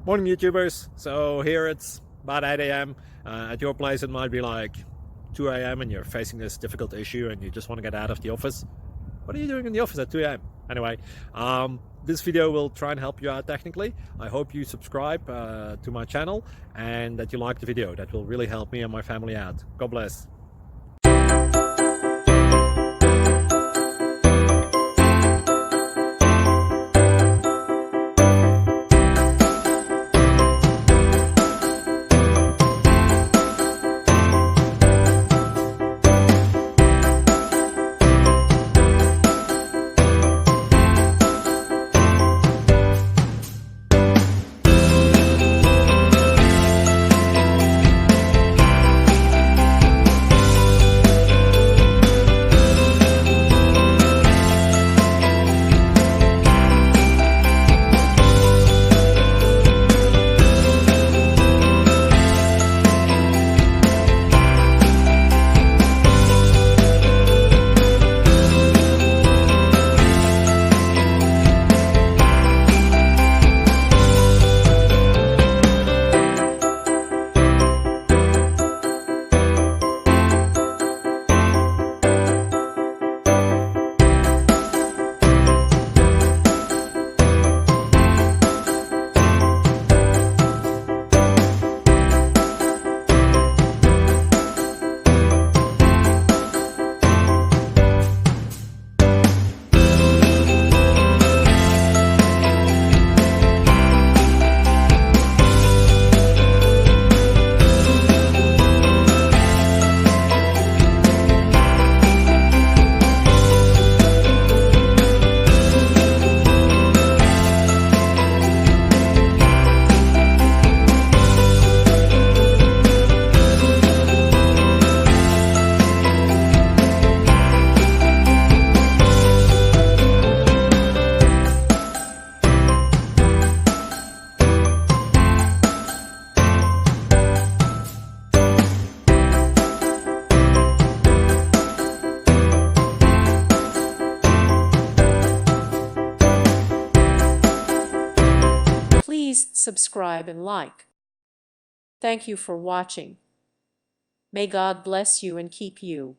Morning YouTubers. So here it's about 8 a.m. At your place it might be like 2 a.m. and you're facing this difficult issue and you just want to get out of the office. What are you doing in the office at 2 a.m.? Anyway, this video will try and help you out technically. I hope you subscribe to my channel and that you like the video. That will really help me and my family out. God bless. Please subscribe and like. Thank you for watching. May God bless you and keep you.